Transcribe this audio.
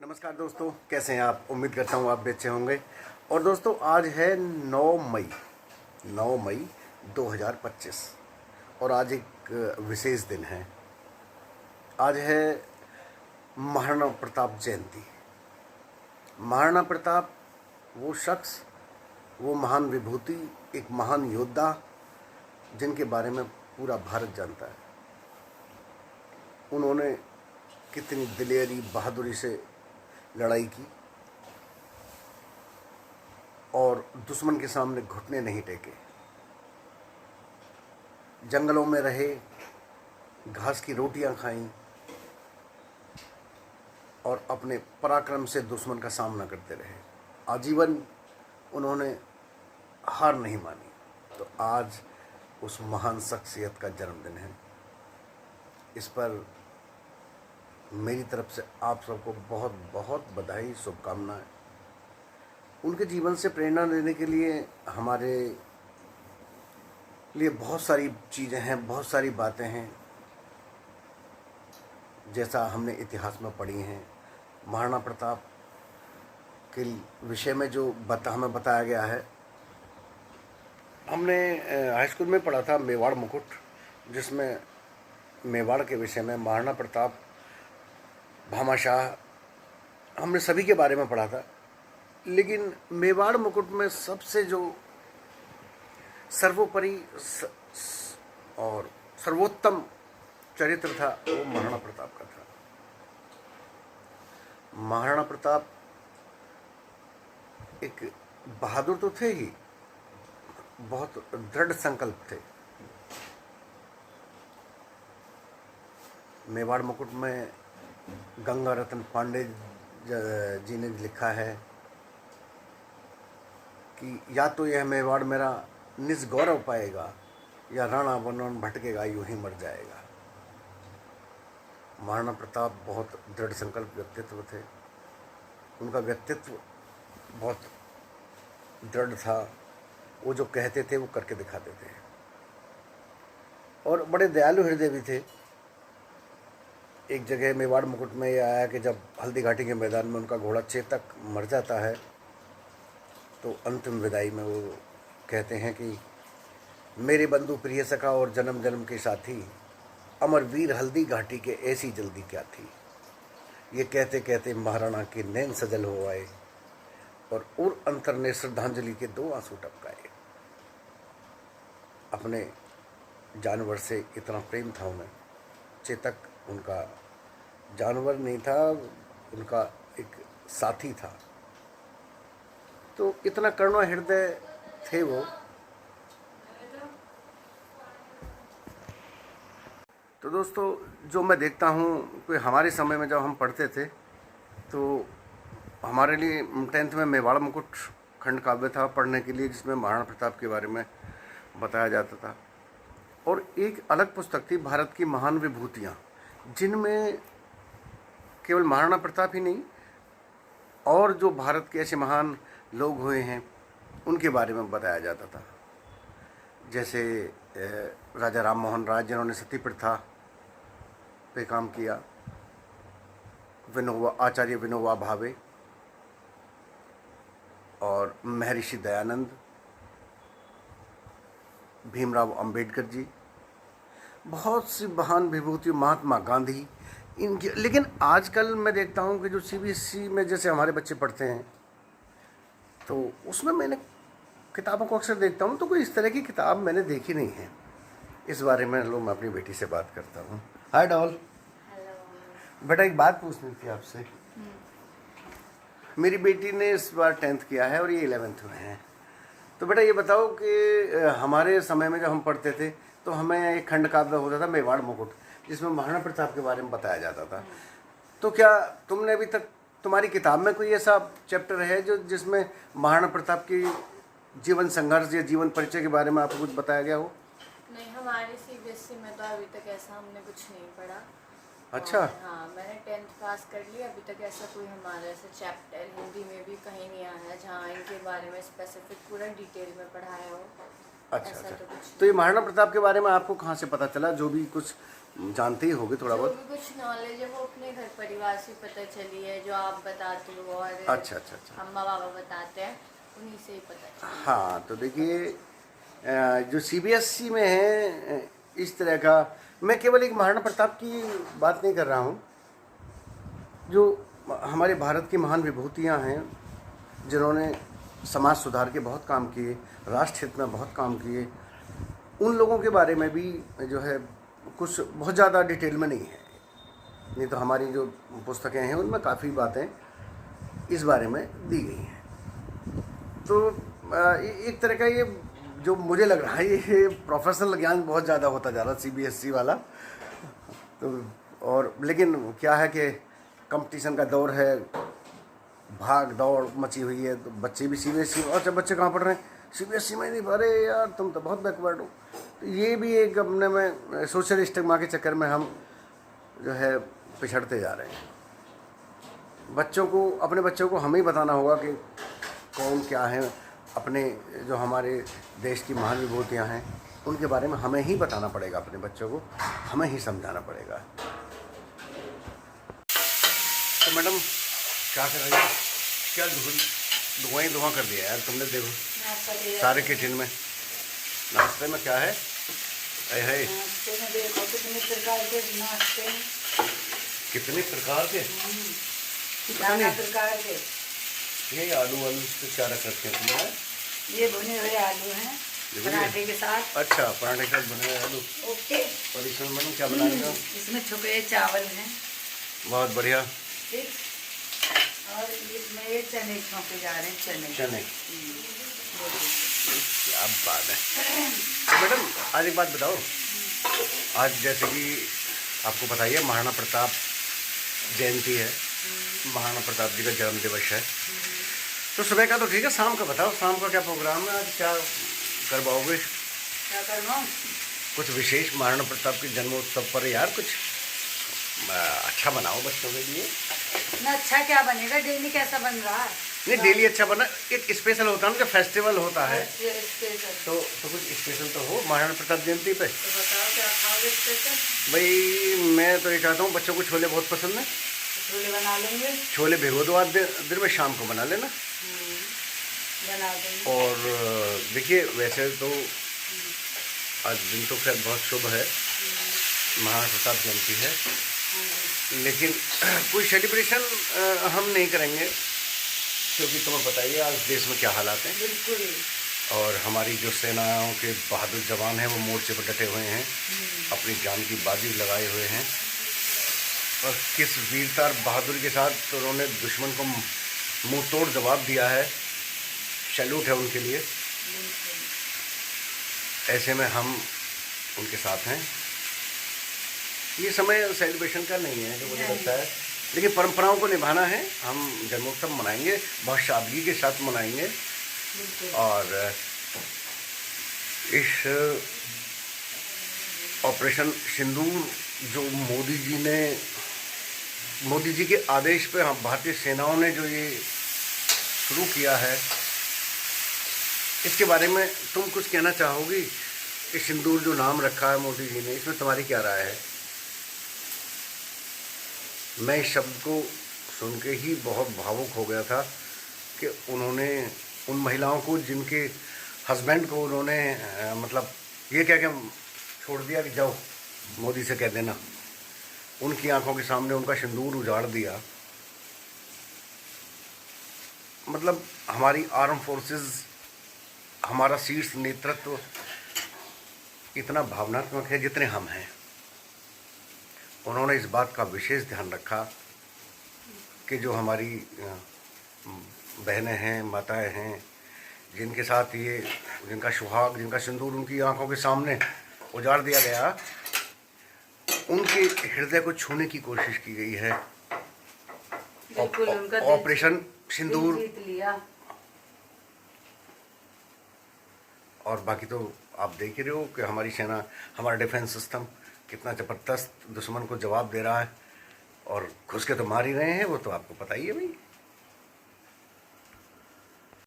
नमस्कार दोस्तों, कैसे हैं आप। उम्मीद करता हूँ आप भी अच्छे होंगे। और दोस्तों, आज है 9 मई 2025 और आज एक विशेष दिन है। आज है महाराणा प्रताप जयंती। महाराणा प्रताप वो शख्स, वो महान विभूति, एक महान योद्धा जिनके बारे में पूरा भारत जानता है। उन्होंने कितनी दिलेरी बहादुरी से लड़ाई की और दुश्मन के सामने घुटने नहीं टेके। जंगलों में रहे, घास की रोटियां खाईं और अपने पराक्रम से दुश्मन का सामना करते रहे। आजीवन उन्होंने हार नहीं मानी। तो आज उस महान शख्सियत का जन्मदिन है। इस पर मेरी तरफ से आप सबको बहुत बहुत बधाई, शुभकामनाएं। उनके जीवन से प्रेरणा लेने के लिए हमारे लिए बहुत सारी चीज़ें हैं, बहुत सारी बातें हैं। जैसा हमने इतिहास में पढ़ी हैं, महाराणा प्रताप के विषय में जो हमें बताया गया है। हमने हाई स्कूल में पढ़ा था मेवाड़ मुकुट, जिसमें मेवाड़ के विषय में महाराणा प्रताप, भामाशाह, हमने सभी के बारे में पढ़ा था। लेकिन मेवाड़ मुकुट में सबसे जो सर्वोपरि और सर्वोत्तम चरित्र था वो महाराणा प्रताप का था। महाराणा प्रताप एक बहादुर तो थे ही, बहुत दृढ़ संकल्प थे। मेवाड़ मुकुट में गंगा रत्न पांडे जी ने लिखा है कि या तो यह मेवाड़ मेरा निस्गौरव पाएगा या राणा बनवन भटकेगा, यूं ही मर जाएगा। महाराणा प्रताप बहुत दृढ़ संकल्प व्यक्तित्व थे। उनका व्यक्तित्व बहुत दृढ़ था। वो जो कहते थे वो करके दिखाते थे और बड़े दयालु हृदय भी थे। एक जगह मेवाड़ मुकुट में ये आया कि जब हल्दी घाटी के मैदान में उनका घोड़ा चेतक मर जाता है तो अंतिम विदाई में वो कहते हैं कि मेरे बंधु प्रिय सखा और जन्म जन्म के साथी, अमर वीर हल्दी घाटी के ऐसी जल्दी क्या थी। ये कहते कहते महाराणा के नैन सजल हो आए और उर अंतर ने श्रद्धांजलि के 2 आंसू टपकाए। अपने जानवर से इतना प्रेम था उन्हें। चेतक उनका जानवर नहीं था, उनका एक साथी था। तो इतना करुणा हृदय थे वो। तो दोस्तों, जो मैं देखता हूँ कि हमारे समय में जब हम पढ़ते थे तो हमारे लिए 10th में मेवाड़ मुकुट खंड काव्य था पढ़ने के लिए, जिसमें महाराणा प्रताप के बारे में बताया जाता था। और एक अलग पुस्तक थी भारत की महान विभूतियाँ, जिनमें केवल महाराणा प्रताप ही नहीं और जो भारत के ऐसे महान लोग हुए हैं उनके बारे में बताया जाता था। जैसे राजा राम मोहन राय, जिन्होंने सती प्रथा पे काम किया, आचार्य विनोबा भावे और महर्षि दयानंद, भीमराव अंबेडकर जी, बहुत सी महान विभूति, महात्मा गांधी, इनकी। लेकिन आजकल मैं देखता हूँ कि जो CBSE में जैसे हमारे बच्चे पढ़ते हैं तो उसमें मैंने किताबों को अक्सर देखता हूँ तो कोई इस तरह की किताब मैंने देखी नहीं है। इस बारे में मैं अपनी बेटी से बात करता हूँ। हाय डॉल। हेलो बेटा, एक बात पूछनी थी आपसे। मेरी बेटी ने इस बार 10th किया है और ये 11th में है। तो बेटा ये बताओ कि हमारे समय में जब हम पढ़ते थे तो हमें एक खंड काव्य होता था मेवाड़ मुकुट, जिसमें महाराणा प्रताप के बारे में बताया जाता था। तो क्या तुमने अभी तक, तुम्हारी किताब में कोई ऐसा चैप्टर है जो जिसमें महाराणा प्रताप की जीवन संघर्ष या जीवन परिचय के बारे में आपको कुछ बताया गया हो? नहीं, हमारे CBSE में तो अभी तक ऐसा हमने कुछ नहीं पढ़ा। अच्छा। हाँ, मैंने 10th पास कर लिया। अभी तक ऐसा कोई हमारा ऐसा चैप्टर हिंदी में भी कहीं नहीं आया है जहाँ इनके बारे में स्पेसिफिक पूरा डिटेल में पढ़ाया हो। अच्छा। तो ये महाराणा प्रताप के बारे में आपको कहाँ से पता चला? जो भी कुछ जानते ही होगे थोड़ा जो बहुत। भी कुछ नॉलेज है वो अपने घर परिवार से पता चली है, जो आप बताते हो और अच्छा अच्छा अच्छा। अम्मा बाबा बताते हैं, उन्हीं से ही पता चली। हाँ तो देखिए, जो सीबीएसई में है इस तरह का, मैं केवल एक महाराणा प्रताप की बात नहीं कर रहा हूँ। जो हमारे भारत की महान विभूतियाँ हैं जिन्होंने समाज सुधार के बहुत काम किए, राष्ट्र हित में बहुत काम किए, उन लोगों के बारे में भी जो है कुछ बहुत ज़्यादा डिटेल में नहीं है। नहीं तो हमारी जो पुस्तकें हैं उनमें काफ़ी बातें इस बारे में दी गई हैं। तो एक तरह का ये जो मुझे लग रहा है ये प्रोफेशनल ज्ञान बहुत ज़्यादा होता जा रहा है सीबीएसई वाला। तो और लेकिन क्या है कि कंपटीशन का दौर है, भाग दौड़ मची हुई है, तो बच्चे भी सीबीएसई, अच्छा बच्चे कहाँ पढ़ रहे हैं, सीबीएसई में नहीं, अरे यार तुम तो बहुत बैकवर्ड हो। तो ये भी एक अपने में सोशल स्टिग्मा के चक्कर में हम जो है पिछड़ते जा रहे हैं। बच्चों को, अपने बच्चों को हमें ही बताना होगा कि कौन क्या है, अपने जो हमारे देश की महान विभूतियाँ हैं उनके बारे में हमें ही बताना पड़ेगा, अपने बच्चों को हमें ही समझाना पड़ेगा। तो मैडम क्या कर रही है, क्या धुआं ही धुआं कर दिया यार तुमने, देखो सारे किचन में। नाश्ते में क्या है, अरे है देखो कितने प्रकार के नाश्ते हैं, कितने प्रकार के, नाना प्रकार के। ये आलू वालू पे क्या रख रखे हैं तुमने? ये भुने हुए आलू हैं पराठे के साथ। अच्छा, पराठे के साथ बने हुए आलू। ओके। और इसमें मैडम क्या बना रही हो? इसमें छुपे चावल हैं। बहुत बढ़िया। ठीक। और इसमें ये चने छोंके जा रहे हैं, चने। चने। क्या बात है। तो मैडम आज एक बात बताओ, आज जैसे कि आपको पता ही है महाराणा प्रताप जयंती है, महाराणा प्रताप जी का जन्म दिवस है। तो सुबह का तो ठीक है, शाम का बताओ, शाम का क्या प्रोग्राम है, आज क्या करवाओगे? क्या करवाऊँ? कुछ विशेष महाराणा प्रताप के जन्मोत्सव पर यार कुछ अच्छा बनाओ बच्चों के लिए। ना अच्छा क्या बनेगा, डेली कैसा बन रहा है? नहीं डेली अच्छा बना, एक स्पेशल होता है ना, जब फेस्टिवल होता है स्पेशल तो कुछ स्पेशल तो हो महाराणा प्रताप जयंती पे। तो बताओ क्या खाओगे स्पेशल? भाई मैं तो ये चाहता हूँ, बच्चों को छोले बहुत पसंद है, छोले बना लेंगे। छोले भिगो दो, आज दिन में शाम को बना लेना। बना देंगे। और देखिए वैसे तो आज दिन तो खैर बहुत शुभ है, महाराणा प्रताप जयंती है, लेकिन कोई सेलिब्रेशन हम नहीं करेंगे क्योंकि तुम्हें पता ही है आज देश में क्या हालात हैं। बिल्कुल। और हमारी जो सेनाओं के बहादुर जवान हैं वो मोर्चे पर डटे हुए हैं, अपनी जान की बाजी लगाए हुए हैं, और किस वीरता और बहादुरी के साथ उन्होंने दुश्मन को मुंह तोड़ जवाब दिया है। सैल्यूट है उनके लिए। ऐसे में हम उनके साथ हैं। ये समय सेलिब्रेशन का नहीं है जो मुझे लगता है, लेकिन परंपराओं को निभाना है। हम जन्मोत्सव मनाएंगे, बहुत सादगी के साथ मनाएंगे। और इस ऑपरेशन सिंदूर जो मोदी जी के आदेश पे हम भारतीय सेनाओं ने जो ये शुरू किया है, इसके बारे में तुम कुछ कहना चाहोगी? कि सिंदूर जो नाम रखा है मोदी जी ने, इसमें तुम्हारी क्या राय है? मैं इस शब्द को सुन के ही बहुत भावुक हो गया था कि उन्होंने उन महिलाओं को जिनके हस्बैंड को उन्होंने मतलब ये कह के छोड़ दिया कि जाओ मोदी से कह देना, उनकी आंखों के सामने उनका सिंदूर उजाड़ दिया। मतलब हमारी आर्म फोर्सेस, हमारा शीर्ष नेतृत्व इतना भावनात्मक है जितने हम हैं। उन्होंने इस बात का विशेष ध्यान रखा कि जो हमारी बहनें हैं, माताएं हैं, जिनके साथ ये, जिनका सुहाग, जिनका सिंदूर उनकी आंखों के सामने उजाड़ दिया गया, उनके हृदय को छूने की कोशिश की गई है। ऑपरेशन सिंदूर। जीत लिया। और बाकी तो आप देख ही रहे हो कि हमारी सेना, हमारा डिफेंस सिस्टम कितना ज़बरदस्त दुश्मन को जवाब दे रहा है, और घुस के तो मार ही रहे हैं, वो तो आपको पता ही है भाई।